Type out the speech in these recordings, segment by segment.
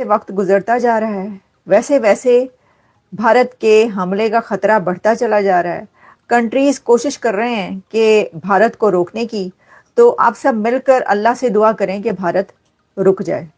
वक्त गुजरता जा रहा है वैसे वैसे भारत के हमले का खतरा बढ़ता चला जा रहा है। कंट्रीज कोशिश कर रहे हैं कि भारत को रोकने की, तो आप सब मिलकर अल्लाह से दुआ करें कि भारत रुक जाए।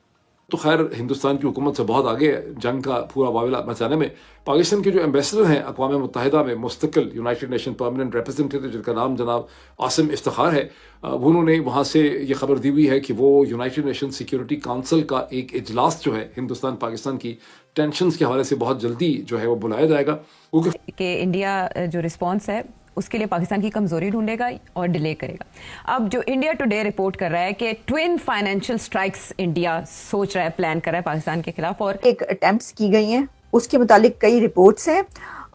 तो खैर हिंदुस्तान की हुकूमत से बहुत आगे है जंग का पूरा मामला मचाने में। पाकिस्तान के जो एम्बेसडर हैं अक़वाम मुत्तहिदा में मुस्तकिल यूनाइटेड नेशन परमानेंट रिप्रेजेंटेटिव, जिनका नाम जनाब आसिम इफ्तिखार है, उन्होंने वहाँ से ये खबर दी हुई है कि वो यूनाइटेड नेशन सिक्योरिटी काउंसिल का एक इजलास जो है हिंदुस्तान पाकिस्तान की टेंशन्स के हवाले से बहुत जल्दी जो है वो बुलाया जाएगा, क्योंकि कि इंडिया जो रिस्पॉन्स है उसके लिए पाकिस्तान की कमजोरी ढूंढेगा और डिले करेगा। अब जो इंडिया टुडे रिपोर्ट कर रहा है कि ट्विन फाइनेंशियल स्ट्राइक्स इंडिया सोच रहा है, प्लान कर रहा है पाकिस्तान के खिलाफ, और एक अटेम्प्ट्स की गई हैं, उसके मुतालिक कई रिपोर्ट्स हैं।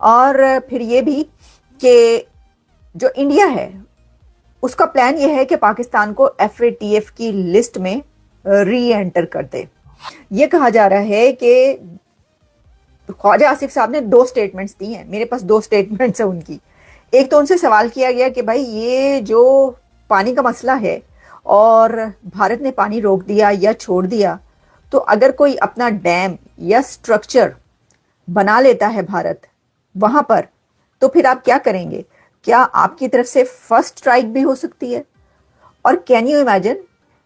और फिर ये भी कि जो इंडिया है उसका प्लान ये है कि पाकिस्तान को FATF की लिस्ट में री एंटर कर दे। ये कहा जा रहा है कि ख्वाजा आसिफ साहब ने 2 स्टेटमेंट्स दी हैं, मेरे पास 2 स्टेटमेंट्स हैं उनकी। एक तो उनसे सवाल किया गया कि भाई ये जो पानी का मसला है और भारत ने पानी रोक दिया या छोड़ दिया, तो अगर कोई अपना डैम या स्ट्रक्चर बना लेता है भारत वहां पर, तो फिर आप क्या करेंगे? क्या आपकी तरफ से फर्स्ट स्ट्राइक भी हो सकती है? और कैन यू इमेजिन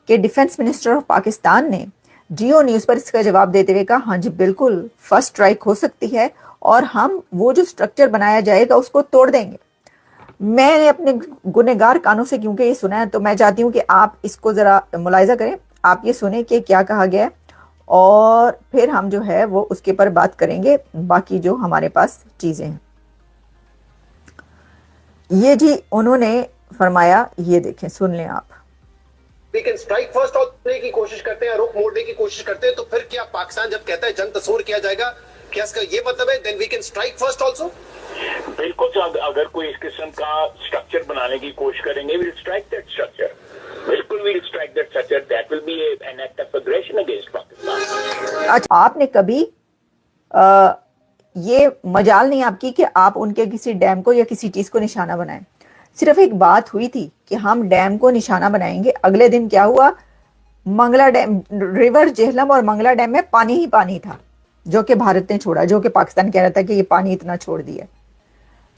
कि डिफेंस मिनिस्टर ऑफ पाकिस्तान ने जियो न्यूज़ पर इसका जवाब देते हुए कहा, हाँ जी बिल्कुल फर्स्ट स्ट्राइक हो सकती है और हम वो जो स्ट्रक्चर बनाया जाएगा उसको तोड़ देंगे। मैंने अपने गुनहगार कानों से क्योंकि ये सुना है, तो मैं चाहती हूँ कि आप इसको ज़रा मुलाहिजा करें, आप ये सुने कि क्या कहा गया है और फिर हम जो है वो उसके पर बात करेंगे, बाकी जो हमारे पास चीज़ें हैं। ये जी उन्होंने फरमाया, ये देखें, सुन लें आप। वी कैन स्ट्राइक फर्स्ट और करने की कोशिश करते हैं, रुख मोड़ने की कोशिश करते हैं, तो फिर क्या पाकिस्तान जब कहता है जंग तस्वर किया जाएगा, क्या इसका ये मतलब है then we can strike first also? बिल्कुल, अगर कोई इस किस्म का स्ट्रक्चर बनाने की कोशिश करेंगे, विल स्ट्राइक दैट स्ट्रक्चर, बिल्कुल will strike that structure, that will B an act of aggression against Pakistan. अच्छा, आपने कभी ये मजाल नहीं आपकी कि आप उनके किसी डैम को या किसी चीज को निशाना बनाएं। सिर्फ एक बात हुई थी कि हम डैम को निशाना बनाएंगे, अगले दिन क्या हुआ? मंगला डैम, रिवर जेहलम और मंगला डैम में पानी ही पानी था जो कि भारत ने छोड़ा, जो कि पाकिस्तान कह रहा था कि ये पानी इतना छोड़ दिया।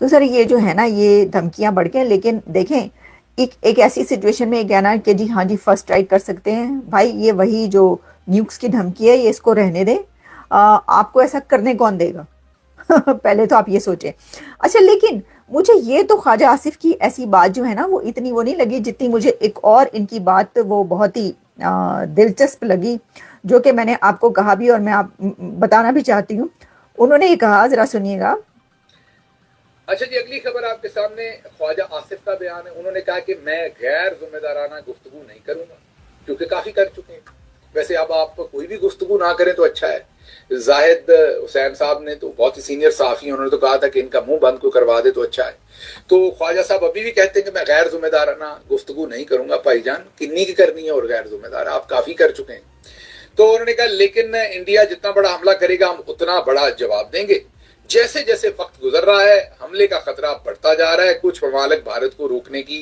तो सर ये जो है ना, ये धमकियां बढ़ के, लेकिन देखें एक ऐसी सिचुएशन में कहना कि जी हाँ जी फर्स्ट स्ट्राइक कर सकते हैं, भाई ये वही जो न्यूक्स की धमकी है, ये इसको रहने दें। आपको ऐसा करने कौन देगा? पहले तो आप ये सोचें। अच्छा, लेकिन मुझे ये तो ख्वाजा आसिफ की ऐसी बात जो है ना वो इतनी वो नहीं लगी जितनी मुझे एक और इनकी बात वो बहुत ही दिलचस्प लगी, जो कि मैंने आपको कहा भी और मैं आप बताना भी चाहती हूँ। उन्होंने ये कहा, जरा सुनिएगा। अच्छा जी, अगली खबर आपके सामने ख्वाजा आसिफ का बयान है। उन्होंने कहा कि मैं गैर जिम्मेदाराना गुफ्तगू नहीं करूंगा, क्योंकि काफी कर चुके हैं। वैसे अब आप कोई भी गुफ्तगू ना करें तो अच्छा है। जाहिद हुसैन साहब ने तो बहुत ही सीनियर सहाफी, उन्होंने तो कहा था कि इनका मुंह बंद को करवा दे तो अच्छा है। तो ख्वाजा साहब अभी भी कहते हैं कि मैं गैर जिम्मेदाराना गुफ्तगू नहीं करूंगा। भाईजान, किन्नी की करनी है और गैर जिम्मेदार, आप काफी कर चुके हैं। तो उन्होंने कहा लेकिन इंडिया जितना बड़ा हमला करेगा हम उतना बड़ा जवाब देंगे। जैसे जैसे वक्त गुजर रहा है हमले का खतरा बढ़ता जा रहा है। कुछ ममालिक भारत को रोकने की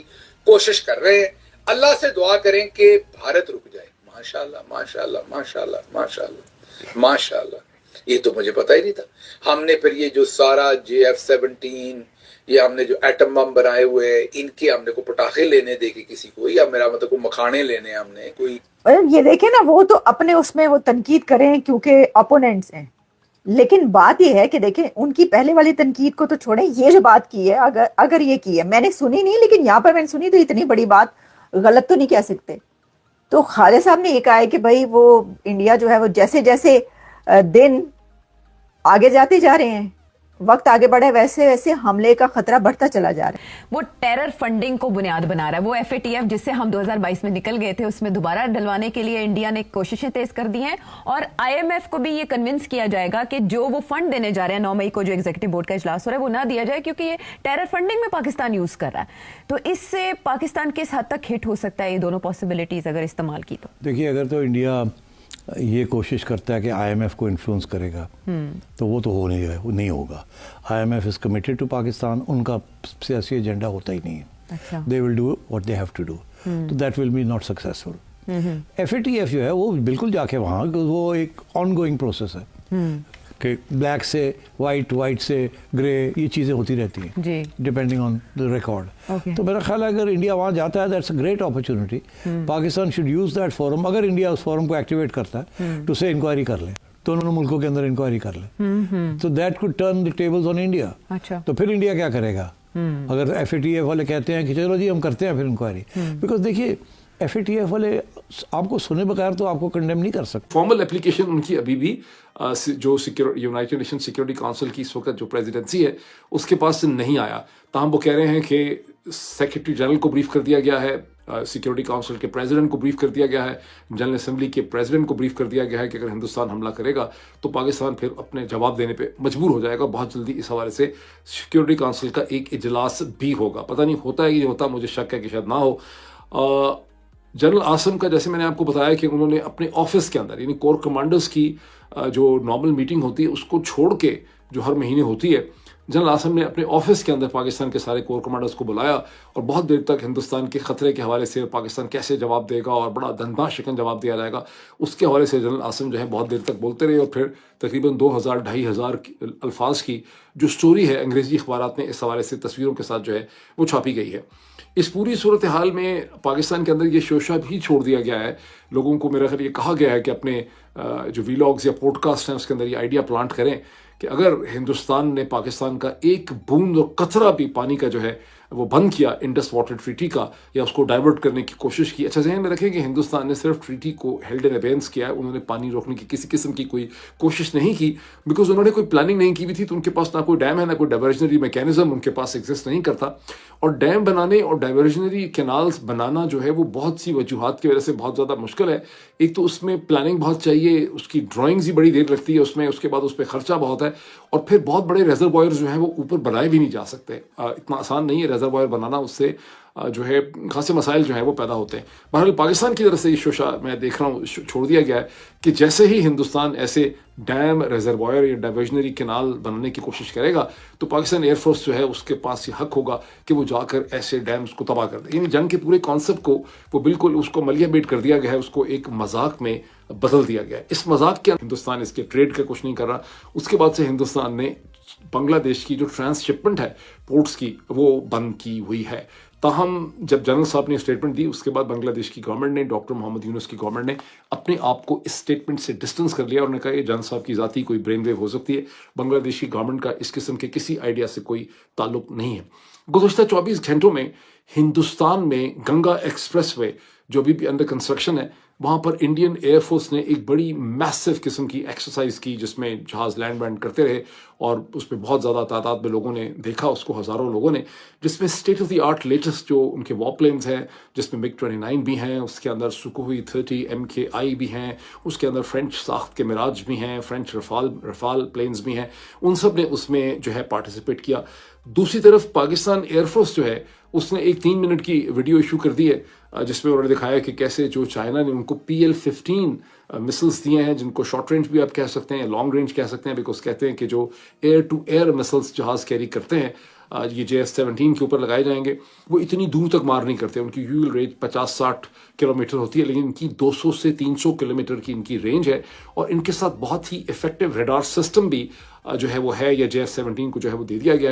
कोशिश कर रहे हैं। अल्लाह से दुआ करें कि भारत रुक जाए। माशाअल्लाह माशाअल्लाह माशाअल्लाह माशाअल्लाह माशाअल्लाह, ये तो मुझे पता ही नहीं था। हमने फिर ये जो सारा JF-17, ये हमने जो एटम बम बनाए हुए हैं, इनके हमने को पटाखे लेने दे के किसी को, या मेरा मतलब को मखाने लेने हमने कोई, ये देखे ना, वो तो अपने उसमें वो तनकीद करें क्योंकि अपोनेंट्स हैं, लेकिन बात ये है कि देखें उनकी पहले वाली तनकीद को तो छोड़ें, ये जो बात की है, अगर ये की है, मैंने सुनी नहीं लेकिन यहाँ पर मैंने सुनी, तो इतनी बड़ी बात गलत तो नहीं कह सकते। तो ख्वाजा साहब ने ये कहा है कि भाई वो इंडिया जो है वो जैसे जैसे दिन आगे जाते जा रहे हैं, वक्त आगे बढ़े, वैसे वैसे हमले का खतरा बढ़ता चला जा रहा है। वो टेरर फंडिंग को बुनियाद बना रहा है। वो FATF जिससे हम 2022 में निकल गए थे, उसमें दोबारा डलवाने के लिए इंडिया ने कोशिशें तेज कर दी हैं और IMF को भी ये कन्विंस किया जाएगा कि जो वो फंड देने जा रहे हैं 9 मई को जो एग्जीक्यूटिव बोर्ड का इजलास हो रहा है वो ना दिया जाए, क्योंकि ये टेरर फंडिंग में पाकिस्तान यूज कर रहा है। तो इससे पाकिस्तान किस हद तक हिट हो सकता है, ये दोनों पॉसिबिलिटीज अगर इस्तेमाल की तो? देखिए, अगर तो इंडिया ये कोशिश करता है कि IMF को इन्फ्लुएंस करेगा तो वो तो नहीं होगा। IMF is committed to Pakistan, उनका सियासी एजेंडा होता ही नहीं है। They will do what they have to do, तो that will be not successful. FATF जो है वो बिल्कुल जाके वहाँ, वो एक ऑनगोइंग प्रोसेस है कि ब्लैक से वाइट, वाइट से ग्रे, ये चीज़ें होती रहती हैं डिपेंडिंग ऑन द रिकॉर्ड। तो मेरा ख्याल है अगर इंडिया वहाँ जाता है, that's a great opportunity. Pakistan should use that forum, अगर इंडिया उस फोरम को एक्टिवेट करता है तो उसे इंक्वायरी कर ले, दोनों मुल्कों के अंदर इंक्वायरी कर ले, तो that could turn the tables on India. तो फिर इंडिया क्या करेगा अगर FATF वाले कहते हैं कि चलो जी हम करते हैं फिर इंक्वायरी? बिकॉज देखिए FATF वाले आपको सुने बगैर तो आपको कंडेम नहीं कर सकते। फॉर्मल एप्लीकेशन उनकी अभी भी जो यूनाइटेड नेशन सिक्योरिटी काउंसिल की इस वक्त जो प्रेसिडेंसी है उसके पास से नहीं आया। ताहम वो कह रहे हैं कि सेक्रेटरी जनरल को ब्रीफ कर दिया गया है, सिक्योरिटी काउंसिल के प्रेसिडेंट को ब्रीफ कर दिया गया है, जनरल असेंबली के प्रेसिडेंट को ब्रीफ कर दिया गया है कि अगर हिंदुस्तान हमला करेगा तो पाकिस्तान फिर अपने जवाब देने पे मजबूर हो जाएगा। बहुत जल्दी इस हवाले से सिक्योरिटी काउंसिल का एक इजलास भी होगा। पता नहीं होता है कि नहीं होता, मुझे शक है कि शायद ना हो। जनरल आसम का जैसे मैंने आपको बताया कि उन्होंने अपने ऑफिस के अंदर यानी कोर कमांडर्स की जो नॉर्मल मीटिंग होती है उसको छोड़ के जो हर महीने होती है, जनरल आसम ने अपने ऑफिस के अंदर पाकिस्तान के सारे कोर कमांडर्स को बुलाया और बहुत देर तक हिंदुस्तान के खतरे के हवाले से पाकिस्तान कैसे जवाब देगा और बड़ा दंदा शिकन जवाब दिया जाएगा उसके हवाले से जनरल आसम जो है बहुत देर तक बोलते रहे। और फिर तकरीबन 2000-2500 अल्फाज की जो स्टोरी है अंग्रेजी अखबारात में इस हवाले से तस्वीरों के साथ जो है वो छापी गई है। इस पूरी सूरत हाल में पाकिस्तान के अंदर ये शोशा भी छोड़ दिया गया है। लोगों को मेरा ख्याल ये कहा गया है कि अपने जो वीलॉग्स या पॉडकास्ट हैं उसके अंदर ये आइडिया प्लांट करें कि अगर हिंदुस्तान ने पाकिस्तान का एक बूंद और कतरा भी पानी का जो है वो बंद किया इंडस वाटर ट्रीटी का या उसको डाइवर्ट करने की कोशिश की। अच्छा ज़हन में रखें कि हिंदुस्तान ने सिर्फ ट्रीटी को हेल्ड इन अबेंस किया है, उन्होंने पानी रोकने की किसी किस्म की कोई कोशिश नहीं की, बिकॉज उन्होंने कोई प्लानिंग नहीं की हुई थी। तो उनके पास ना कोई डैम है ना कोई डाइवर्जनरी मैकेनिज्म उनके पास एग्जिस्ट नहीं करता। और डैम बनाने और डाइवर्जनरी कैनाल्स बनाना जो है वो बहुत सी वजूहात की वजह से बहुत ज़्यादा मुश्किल है। एक तो उसमें प्लानिंग बहुत चाहिए, उसकी ड्राइंग्स ही बड़ी देर लगती है उसमें, उसके बाद उस पर खर्चा बहुत है और फिर बहुत बड़े रेजरवॉयर्स जो हैं वो ऊपर बनाए भी नहीं जा सकते। इतना आसान नहीं है रेजरवॉयर बनाना, उससे जो है खासे मसाइल जो है वो पैदा होते हैं। बहरहाल पाकिस्तान की तरफ से ये शोशा मैं देख रहा हूँ छोड़ दिया गया है कि जैसे ही हिंदुस्तान ऐसे डैम, रेजरवॉयर या डाइवर्जनरी कैनाल बनाने की कोशिश करेगा तो पाकिस्तान एयरफोर्स जो है उसके पास ये हक होगा कि वो जाकर ऐसे डैम्स को तबाह कर दे। यानी जंग के पूरे कॉन्सेप्ट को वो बिल्कुल उसको मलिया बेट कर दिया गया है, उसको एक मजाक में बदल दिया गया है। इस मजाक के हिंदुस्तान इसके ट्रेड का कुछ नहीं कर रहा। उसके बाद से हिंदुस्तान ने बांग्लादेश की जो ट्रांसशिपमेंट है पोर्ट्स की वो बंद की हुई है। ताहम जब जनरल साहब ने स्टेटमेंट दी उसके बाद बांग्लादेश की गवर्नमेंट ने, डॉक्टर मोहम्मद यूनुस की गवर्नमेंट ने अपने आप को इस स्टेटमेंट से डिस्टेंस कर लिया और उन्होंने कहा ये जनरल साहब की जाती कोई ब्रेन वेव हो सकती है, बांग्लादेश की गवर्नमेंट का इस किस्म के किसी आइडिया से कोई ताल्लुक नहीं है। गुज़श्ता 24 घंटों में हिंदुस्तान में गंगा एक्सप्रेस वे जो अभी भी अंडर कंस्ट्रक्शन है वहाँ पर इंडियन एयरफोर्स ने एक बड़ी मैसिव किस्म की एक्सरसाइज की जिसमें जहाज़ लैंड वैंड करते रहे और उसमें बहुत ज़्यादा तादाद में लोगों ने देखा उसको, हज़ारों लोगों ने, जिसमें state of the art latest जो उनके वॉरप्लेन्स हैं जिसमें MiG-29 भी हैं, उसके अंदर सुकोई 30 MKI भी हैं, उसके अंदर फ्रेंच साख्त के मिराज भी हैं, फ्रेंच रफाल प्लेन्स भी हैं, उन सब ने उसमें जो है पार्टिसिपेट किया। दूसरी तरफ पाकिस्तान एयरफोर्स जो है उसने एक 3 मिनट की वीडियो इशू कर दी है जिसमें उन्होंने दिखाया कि कैसे जो चाइना ने उनको PL-15 मिसल्स दिए हैं जिनको शॉर्ट रेंज भी आप कह सकते हैं, लॉन्ग रेंज कह सकते हैं, बिकॉज कहते हैं कि जो एयर टू एयर मिसल्स जहाज़ कैरी करते हैं ये JS-17 के ऊपर लगाए जाएंगे वो इतनी दूर तक मार नहीं करते। उनकी यूल रेंज 50-60 किलोमीटर होती है लेकिन इनकी 200 से 300 किलोमीटर की इनकी रेंज है और इनके साथ बहुत ही इफेक्टिव रेडार सिस्टम भी जो है वो है या JS-17 को जो है वो दे दिया गया है।